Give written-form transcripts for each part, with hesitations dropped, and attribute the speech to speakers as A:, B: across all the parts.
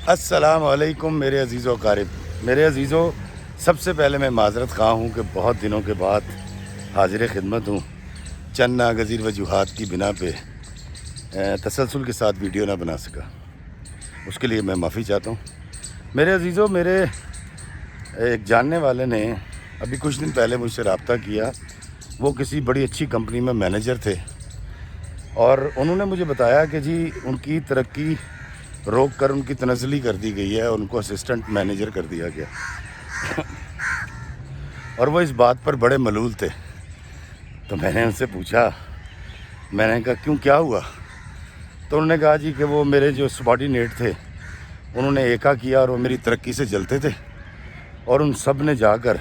A: السلام علیکم میرے عزیز و اقارب، میرے عزیزوں، سب سے پہلے میں معذرت خواہ ہوں کہ بہت دنوں کے بعد حاضر خدمت ہوں۔ چند ناگزیر وجوہات کی بنا پہ تسلسل کے ساتھ ویڈیو نہ بنا سکا، اس کے لیے میں معافی چاہتا ہوں۔ میرے عزیزوں، میرے ایک جاننے والے نے ابھی کچھ دن پہلے مجھ سے رابطہ کیا۔ وہ کسی بڑی اچھی کمپنی میں مینیجر تھے، اور انہوں نے مجھے بتایا کہ جی ان کی ترقی روک کر ان کی تنزلی کر دی گئی ہے، اور ان کو اسسٹنٹ مینیجر کر دیا گیا۔ اور وہ اس بات پر بڑے ملول تھے۔ تو میں نے ان سے پوچھا، میں نے کہا کیوں، کیا ہوا؟ تو انہوں نے کہا جی کہ وہ میرے جو سبارڈینیٹ تھے انہوں نے ایکا کیا، اور وہ میری ترقی سے جلتے تھے، اور ان سب نے جا کر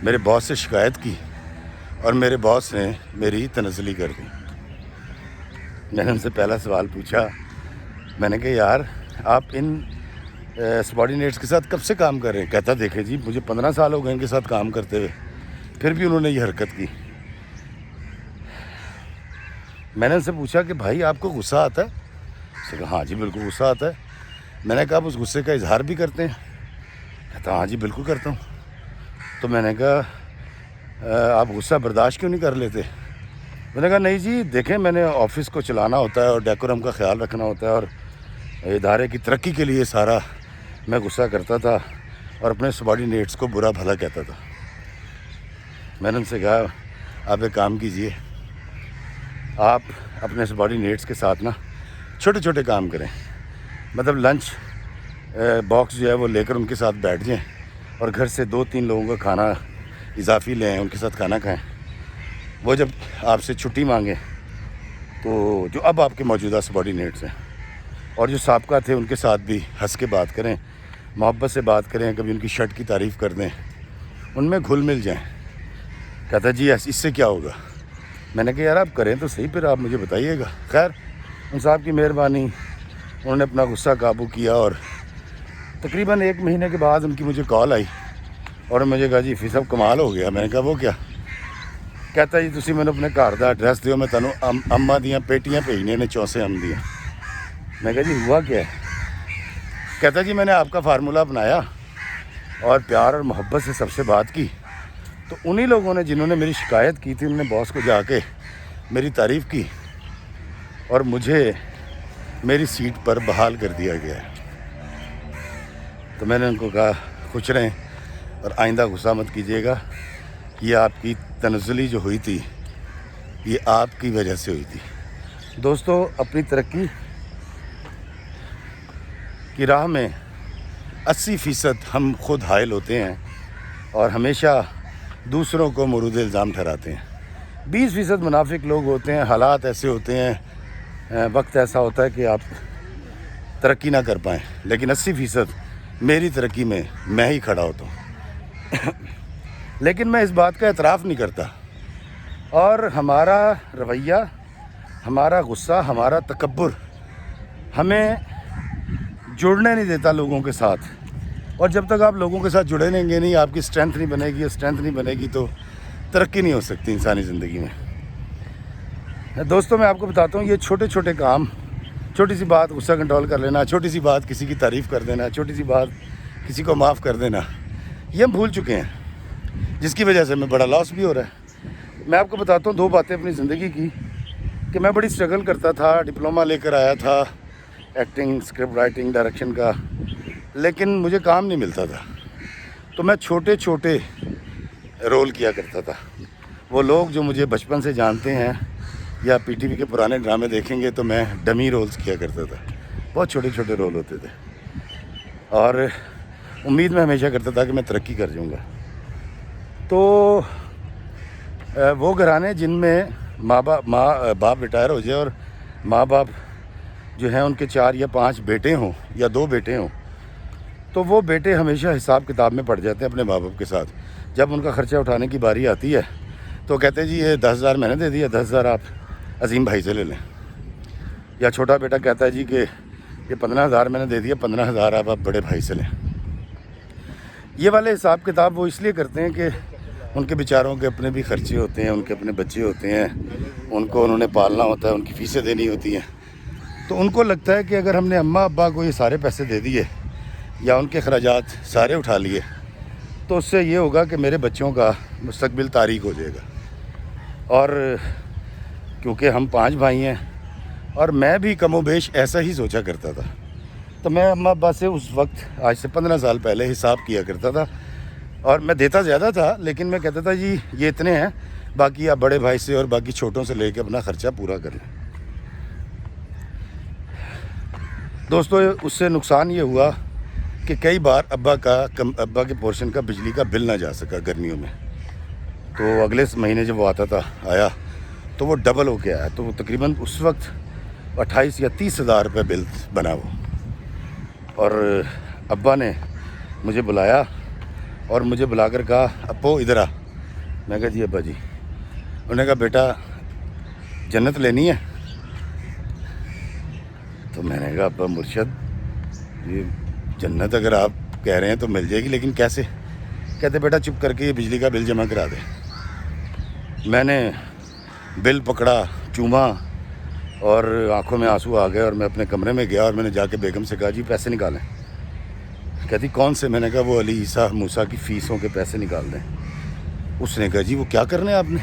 A: میرے باس سے شکایت کی، اور میرے باس نے میری تنزلی کر دی۔ میں نے ان سے پہلا سوال پوچھا، میں نے کہا یار آپ ان سبارڈینیٹس کے ساتھ کب سے کام کر رہے ہیں؟ کہتا دیکھیں جی مجھے 15 سال ہو گئے ان کے ساتھ کام کرتے ہوئے، پھر بھی انہوں نے یہ حرکت کی۔ میں نے ان سے پوچھا کہ بھائی آپ کو غصہ آتا ہے؟ اس نے کہا ہاں جی بالکل غصہ آتا ہے۔ میں نے کہا آپ اس غصے کا اظہار بھی کرتے ہیں؟ کہتا ہاں جی بالکل کرتا ہوں۔ تو میں نے کہا آپ غصہ برداشت کیوں نہیں کر لیتے؟ میں نے کہا نہیں جی دیکھیں، میں نے آفس کو چلانا ہوتا ہے اور ڈیکورم کا خیال رکھنا ہوتا ہے، اور ادارے کی ترقی کے لیے سارا میں غصہ کرتا تھا اور اپنے سبارڈینیٹس کو برا بھلا کہتا تھا۔ میں نے ان سے کہا آپ ایک کام کیجئے، آپ اپنے سبارڈینیٹس کے ساتھ نا چھوٹے چھوٹے کام کریں، مطلب لنچ باکس جو ہے وہ لے کر ان کے ساتھ بیٹھ جائیں، اور گھر سے 2-3 لوگوں کا کھانا اضافی لیں، ان کے ساتھ کھانا کھائیں۔ وہ جب آپ سے چھٹی مانگیں تو جو اب آپ کے موجودہ سبارڈینیٹس ہیں اور جو سابقہ تھے ان کے ساتھ بھی ہنس کے بات کریں، محبت سے بات کریں، کبھی ان کی شرٹ کی تعریف کر دیں، ان میں گھل مل جائیں۔ کہتا جی اس سے کیا ہوگا؟ میں نے کہا یار آپ کریں تو صحیح، پھر آپ مجھے بتائیے گا۔ خیر ان صاحب کی مہربانی، انہوں نے اپنا غصہ قابو کیا، اور تقریباً 1 مہینے کے بعد ان کی مجھے کال آئی، اور مجھے کہا جی فی صاحب کمال ہو گیا۔ میں نے کہا وہ کیا؟ کہتا جی تسی میں نے اپنے گھر کا ایڈریس دیو، میں تینوں اماں دیاں پیٹیاں بھیجنیاں نے 34 ام دیاں۔ میں کہا جی ہوا کیا ہے؟ کہتا جی میں نے آپ کا فارمولہ اپنایا اور پیار اور محبت سے سب سے بات کی، تو انہی لوگوں نے جنہوں نے میری شکایت کی تھی، انہوں نے باس کو جا کے میری تعریف کی، اور مجھے میری سیٹ پر بحال کر دیا گیا ہے۔ تو میں نے ان کو کہا خوش رہیں اور آئندہ غصہ مت کیجیے گا، یہ آپ کی تنزلی جو ہوئی تھی یہ آپ کی وجہ سے ہوئی تھی۔ دوستو، اپنی ترقی کی راہ میں 80% ہم خود حائل ہوتے ہیں اور ہمیشہ دوسروں کو مورد الزام ٹھہراتے ہیں۔ 20% منافق لوگ ہوتے ہیں، حالات ایسے ہوتے ہیں، وقت ایسا ہوتا ہے کہ آپ ترقی نہ کر پائیں، لیکن 80% میری ترقی میں میں ہی کھڑا ہوتا ہوں۔ لیکن میں اس بات کا اعتراف نہیں کرتا، اور ہمارا رویہ، ہمارا غصہ، ہمارا تکبر ہمیں جڑنے نہیں دیتا لوگوں کے ساتھ، اور جب تک آپ لوگوں کے ساتھ جڑے رہیں گے نہیں، آپ کی اسٹرینتھ نہیں بنے گی، اسٹرینتھ نہیں بنے گی تو ترقی نہیں ہو سکتی انسانی زندگی میں۔ دوستوں میں آپ کو بتاتا ہوں، یہ چھوٹے چھوٹے کام، چھوٹی سی بات غصہ کنٹرول کر لینا، چھوٹی سی بات کسی کی تعریف کر دینا، چھوٹی سی بات کسی کو معاف کر دینا، یہ ہم بھول چکے ہیں، جس کی وجہ سے ہمیں بڑا لاس بھی ہو رہا ہے۔ میں آپ کو بتاتا ہوں 2 باتیں اپنی زندگی کی، کہ میں بڑی اسٹرگل کرتا تھا، ڈپلومہ لے کر آیا تھا ایکٹنگ، اسکرپٹ رائٹنگ، ڈائریکشن کا، لیکن مجھے کام نہیں ملتا تھا، تو میں چھوٹے چھوٹے رول کیا کرتا تھا۔ وہ لوگ جو مجھے بچپن سے جانتے ہیں یا پی ٹی وی کے پرانے ڈرامے دیکھیں گے تو میں ڈمی رولز کیا کرتا تھا، بہت چھوٹے چھوٹے رول ہوتے تھے، اور امید میں ہمیشہ کرتا تھا کہ میں ترقی کر جاؤں گا۔ تو وہ گھرانے جن میں ماں باپ ریٹائر ہو جائے اور ماں باپ جو ہیں ان کے 4 یا 5 بیٹے ہوں یا 2 بیٹے ہوں، تو وہ بیٹے ہمیشہ حساب کتاب میں پڑ جاتے ہیں اپنے ماں باپ کے ساتھ۔ جب ان کا خرچہ اٹھانے کی باری آتی ہے تو کہتے ہیں جی یہ 10,000 میں نے دے دیا، 10,000 آپ عظیم بھائی سے لے لیں، یا چھوٹا بیٹا کہتا ہے جی کہ یہ 15,000 میں نے دے دیا، 15,000 آپ بڑے بھائی سے لیں۔ یہ والے حساب کتاب وہ اس لیے کرتے ہیں کہ ان کے بیچاروں کے اپنے بھی خرچے ہوتے ہیں، ان کے اپنے بچے ہوتے ہیں، ان کو انہوں نے پالنا ہوتا ہے، ان کی فیسیں دینی ہوتی ہیں، تو ان کو لگتا ہے کہ اگر ہم نے اماں ابا کو یہ سارے پیسے دے دیے یا ان کے اخراجات سارے اٹھا لیے تو اس سے یہ ہوگا کہ میرے بچوں کا مستقبل تاریک ہو جائے گا. اور کیونکہ ہم 5 بھائی ہیں اور میں بھی کم و بیش ایسا ہی سوچا کرتا تھا، تو میں اماں ابا سے اس وقت آج سے 15 سال پہلے حساب کیا کرتا تھا. اور میں دیتا زیادہ تھا لیکن میں کہتا تھا جی یہ اتنے ہیں، باقی آپ بڑے بھائی سے اور باقی چھوٹوں سے لے کے اپنا خرچہ پورا کر لیں. دوستو اس سے نقصان یہ ہوا کہ کئی بار ابا کے پورشن کا بجلی کا بل نہ جا سکا گرمیوں میں. تو اگلے مہینے جب وہ آیا تو وہ ڈبل ہو کے آیا، تو وہ تقریباً اس وقت 28 یا 30 ہزار روپے بل بنا وہ. اور ابا نے مجھے بلایا اور مجھے بلا کر کہا ابو ادھر آ. میں کہا جی ابا جی. انہوں نے کہا بیٹا جنت لینی ہے؟ تو میں نے کہا ابا مرشد یہ جنت اگر آپ کہہ رہے ہیں تو مل جائے گی، لیکن کیسے؟ کہتے بیٹا چپ کر کے یہ بجلی کا بل جمع کرا دے. میں نے بل پکڑا، چوما اور آنکھوں میں آنسو آ گئے اور میں اپنے کمرے میں گیا اور میں نے جا کے بیگم سے کہا جی پیسے نکالیں. کہتی کون سے؟ میں نے کہا وہ علی عیسیٰ موسیٰ کی فیسوں کے پیسے نکال دیں. اس نے کہا جی وہ کیا کرنے ہیں آپ نے،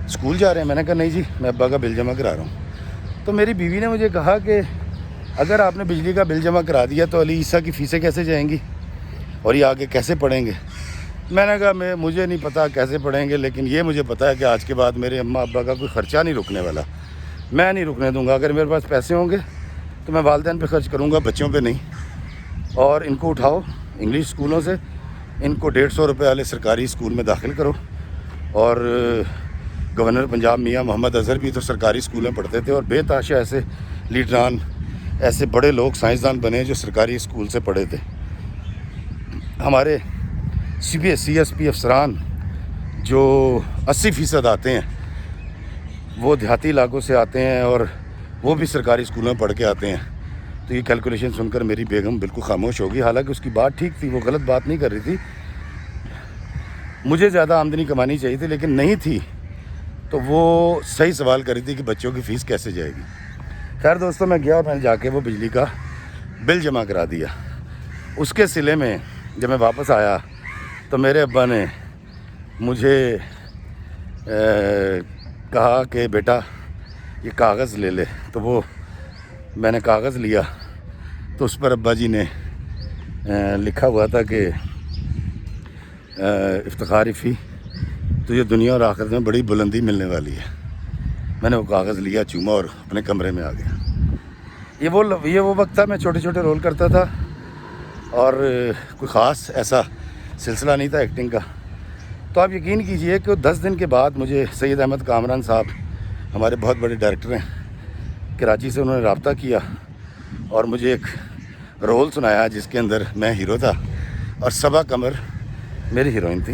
A: اسکول جا رہے ہیں؟ میں نے کہا نہیں جی میں ابا کا بل جمع کرا رہا ہوں. تو میری بیوی نے مجھے کہا کہ اگر آپ نے بجلی کا بل جمع کرا دیا تو علی عیسیٰ کی فیسیں کیسے جائیں گی اور یہ آگے کیسے پڑھیں گے؟ میں نے کہا مجھے نہیں پتہ کیسے پڑھیں گے، لیکن یہ مجھے پتہ ہے کہ آج کے بعد میرے اماں ابا کا کوئی خرچہ نہیں رکنے والا. میں نہیں رکنے دوں گا. اگر میرے پاس پیسے ہوں گے تو میں والدین پہ خرچ کروں گا، بچوں پہ نہیں. اور ان کو اٹھاؤ انگلش اسکولوں سے، ان کو 150 روپے والے سرکاری اسکول میں داخل کرو. اور گورنر پنجاب میاں محمد اظہر بھی تو سرکاری اسکول میں پڑھتے تھے، اور بے تحاشا ایسے لیڈران، ایسے بڑے لوگ سائنسدان بنے جو سرکاری اسکول سے پڑھے تھے. ہمارے CSP افسران جو 80% آتے ہیں وہ دیہاتی علاقوں سے آتے ہیں اور وہ بھی سرکاری اسکولوں میں پڑھ کے آتے ہیں. تو یہ کیلکولیشن سن کر میری بیگم بالکل خاموش ہوگی، حالانکہ اس کی بات ٹھیک تھی، وہ غلط بات نہیں کر رہی تھی. مجھے زیادہ آمدنی کمانی چاہیے تھی لیکن نہیں تھی، تو وہ صحیح سوال کر رہی تھی کہ بچوں کی فیس کیسے جائے گی. خیر دوستوں میں گیا اور میں نے جا کے وہ بجلی کا بل جمع کرا دیا. اس کے صلے میں جب میں واپس آیا تو میرے ابا نے مجھے کہا کہ بیٹا یہ کاغذ لے لے. تو وہ میں نے کاغذ لیا تو اس پر ابا جی نے لکھا ہوا تھا کہ افتخاری فی تو یہ دنیا اور آخرت میں بڑی بلندی ملنے والی ہے. میں نے وہ کاغذ لیا، چوما اور اپنے کمرے میں آ گیا. یہ وہ وقت تھا میں چھوٹے چھوٹے رول کرتا تھا اور کوئی خاص ایسا سلسلہ نہیں تھا ایکٹنگ کا. تو آپ یقین کیجئے کہ 10 دن کے بعد مجھے سید احمد کامران صاحب ہمارے بہت بڑے ڈائریکٹر ہیں کراچی سے، انہوں نے رابطہ کیا اور مجھے ایک رول سنایا جس کے اندر میں ہیرو تھا اور صبا قمر میری ہیروئن تھی.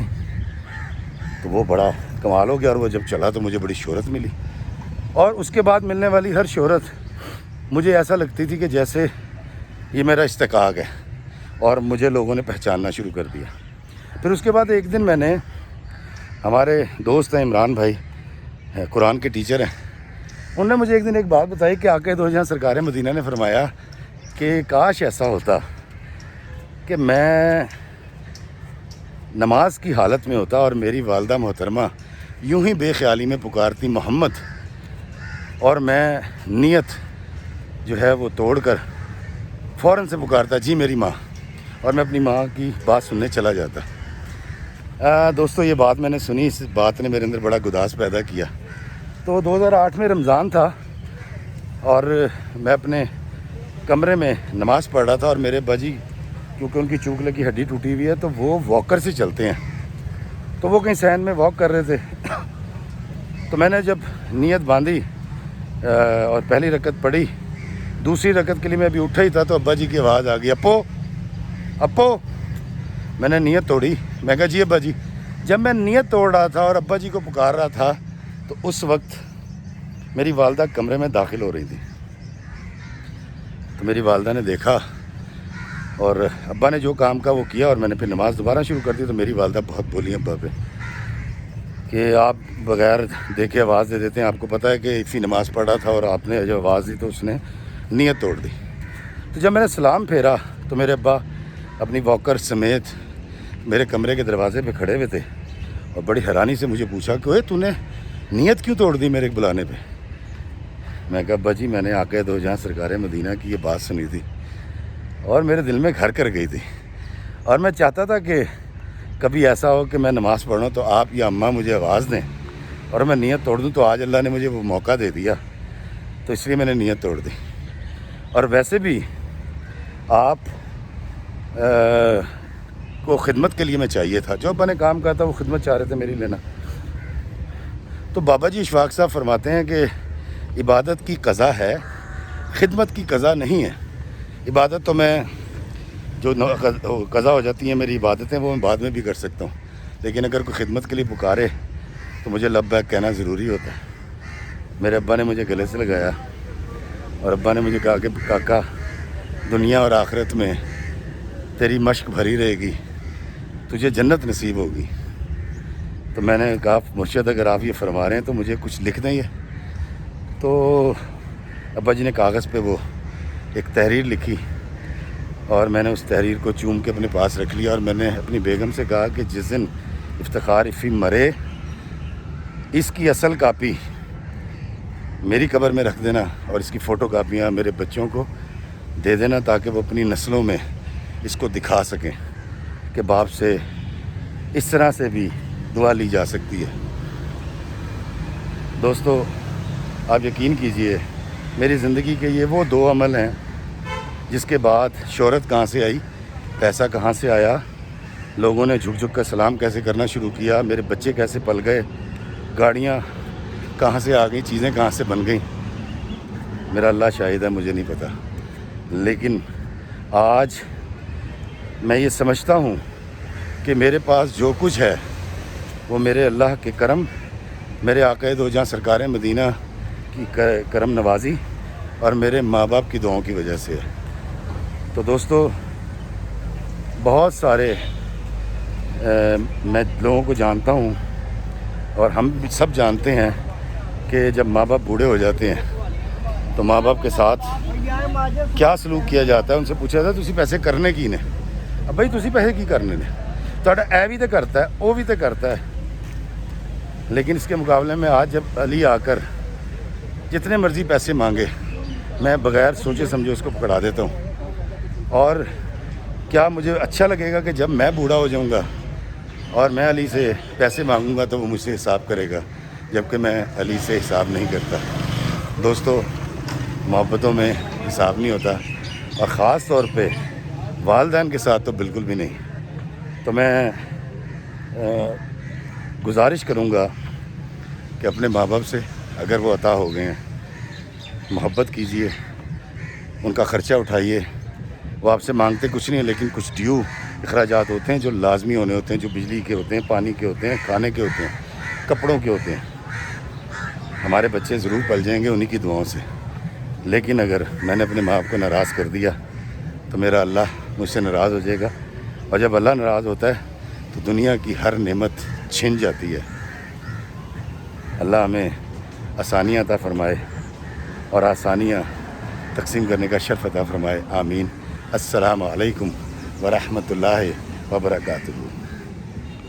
A: تو وہ بڑا کمال ہو گیا اور وہ جب چلا تو مجھے بڑی شہرت ملی. اور اس کے بعد ملنے والی ہر شہرت مجھے ایسا لگتی تھی کہ جیسے یہ میرا استحقاق ہے اور مجھے لوگوں نے پہچاننا شروع کر دیا. پھر اس کے بعد ایک دن میں نے، ہمارے دوست ہیں عمران بھائی، قرآن کے ٹیچر ہیں، انہوں نے مجھے ایک دن ایک بات بتائی کہ آقا دو جہاں سرکار مدینہ نے فرمایا کہ کاش ایسا ہوتا کہ میں نماز کی حالت میں ہوتا اور میری والدہ محترمہ یوں ہی بے خیالی میں پکارتی محمد، اور میں نیت جو ہے وہ توڑ کر فوراً سے پکارتا جی میری ماں، اور میں اپنی ماں کی بات سننے چلا جاتا. دوستو یہ بات میں نے سنی، اس بات نے میرے اندر بڑا گداز پیدا کیا. تو 2008 میں رمضان تھا اور میں اپنے کمرے میں نماز پڑھ رہا تھا، اور میرے ابا جی کیونکہ ان کی چوکلے کی ہڈی ٹوٹی ہوئی ہے تو وہ واکر سے چلتے ہیں، تو وہ کہیں سین میں واک کر رہے تھے. تو میں نے جب نیت باندھی اور پہلی رکعت پڑھی، دوسری رکعت کے لیے میں ابھی اٹھا ہی تھا تو ابا جی کی آواز آ گئی اپو. میں نے نیت توڑی. میں کہا جی ابا جی. جب میں نیت توڑ رہا تھا اور ابا جی کو پکار رہا تھا تو اس وقت میری والدہ کمرے میں داخل ہو رہی تھی. تو میری والدہ نے دیکھا اور ابا نے جو کام کا وہ کیا اور میں نے پھر نماز دوبارہ شروع کر دی. تو میری والدہ بہت بولی ابا پہ کہ آپ بغیر دیکھے آواز دے دیتے ہیں، آپ کو پتہ ہے کہ فی نماز پڑھ رہا تھا اور آپ نے جو آواز دی تو اس نے نیت توڑ دی۔ تو جب میں نے سلام پھیرا تو میرے ابا اپنی واکر سمیت میرے کمرے کے دروازے پہ کھڑے ہوئے تھے اور بڑی حیرانی سے مجھے پوچھا کہ اوے تو نے نیت کیوں توڑ دی میرے بلانے پہ؟ میں کہا ابا جی میں نے آقا دو جہاں سرکار مدینہ کی یہ بات سنی تھی اور میرے دل میں گھر کر گئی تھی، اور میں چاہتا تھا کہ کبھی ایسا ہو کہ میں نماز پڑھوں تو آپ یا اماں مجھے آواز دیں اور میں نیت توڑ دوں، تو آج اللہ نے مجھے وہ موقع دے دیا، تو اس لیے میں نے نیت توڑ دی۔ اور ویسے بھی آپ کو خدمت کے لیے میں چاہیے تھا، جو ابا نے کام کہا تھا وہ خدمت چاہ رہے تھے میری لینا۔ تو بابا جی اشفاق صاحب فرماتے ہیں کہ عبادت کی قضا ہے، خدمت کی قضا نہیں ہے۔ عبادت تو میں جو قضا ہو جاتی ہیں میری عبادتیں وہ میں بعد میں بھی کر سکتا ہوں، لیکن اگر کوئی خدمت کے لیے پکارے تو مجھے لبیک کہنا ضروری ہوتا ہے۔ میرے ابا نے مجھے گلے سے لگایا اور ابا نے مجھے کہا کہ کاکا دنیا اور آخرت میں تیری مشق بھری رہے گی، تجھے جنت نصیب ہوگی۔ تو میں نے کہا مرشد اگر آپ یہ فرما رہے ہیں تو مجھے کچھ لکھ دیں یہ۔ تو ابا جی نے کاغذ پہ وہ ایک تحریر لکھی اور میں نے اس تحریر کو چوم کے اپنے پاس رکھ لیا، اور میں نے اپنی بیگم سے کہا کہ جس دن افتخار افی مرے اس کی اصل کاپی میری قبر میں رکھ دینا اور اس کی فوٹو کاپیاں میرے بچوں کو دے دینا تاکہ وہ اپنی نسلوں میں اس کو دکھا سکیں کہ باپ سے اس طرح سے بھی دعا لی جا سکتی ہے۔ دوستو آپ یقین کیجئے میری زندگی کے یہ وہ دو عمل ہیں جس کے بعد شہرت کہاں سے آئی، پیسہ کہاں سے آیا، لوگوں نے جھک جھک کر سلام کیسے کرنا شروع کیا، میرے بچے کیسے پل گئے، گاڑیاں کہاں سے آ گئیں، چیزیں کہاں سے بن گئیں، میرا اللہ شاہد ہے مجھے نہیں پتہ۔ لیکن آج میں یہ سمجھتا ہوں کہ میرے پاس جو کچھ ہے وہ میرے اللہ کے کرم، میرے آقا دو جہاں سرکار مدینہ کی کرم نوازی اور میرے ماں باپ کی دعاؤں کی وجہ سے ہے۔ تو دوستو بہت سارے میں لوگوں کو جانتا ہوں اور ہم سب جانتے ہیں کہ جب ماں باپ بوڑھے ہو جاتے ہیں تو ماں باپ کے ساتھ کیا سلوک کیا جاتا ہے۔ ان سے پوچھا تھا تسی پیسے کرنے کی نے؟ اب بھائی تسی پیسے کی کرنے نے؟ تہاڈا اے بھی تو کرتا ہے وہ بھی تو کرتا ہے، لیکن اس کے مقابلے میں آج جب علی آ کر جتنے مرضی پیسے مانگے میں بغیر سوچے سمجھے اس کو پکڑا دیتا ہوں۔ اور کیا مجھے اچھا لگے گا کہ جب میں بوڑھا ہو جاؤں گا اور میں علی سے پیسے مانگوں گا تو وہ مجھ سے حساب کرے گا، جبکہ میں علی سے حساب نہیں کرتا۔ دوستو محبتوں میں حساب نہیں ہوتا، اور خاص طور پہ والدین کے ساتھ تو بالکل بھی نہیں۔ تو میں گزارش کروں گا کہ اپنے ماں باپ سے اگر وہ عطا ہو گئے ہیں محبت کیجئے، ان کا خرچہ اٹھائیے۔ وہ آپ سے مانگتے کچھ نہیں، لیکن کچھ ڈیو اخراجات ہوتے ہیں جو لازمی ہونے ہوتے ہیں، جو بجلی کے ہوتے ہیں، پانی کے ہوتے ہیں، کھانے کے ہوتے ہیں، کپڑوں کے ہوتے ہیں۔ ہمارے بچے ضرور پل جائیں گے انہی کی دعاؤں سے، لیکن اگر میں نے اپنے ماں باپ کو ناراض کر دیا تو میرا اللہ مجھ سے ناراض ہو جائے گا، اور جب اللہ ناراض ہوتا ہے تو دنیا کی ہر نعمت چھن جاتی ہے۔ اللہ ہمیں آسانیاں عطا فرمائے اور آسانیاں تقسیم کرنے کا شرف عطا فرمائے، آمین۔ السلام علیکم ورحمۃ اللہ وبرکاتہ۔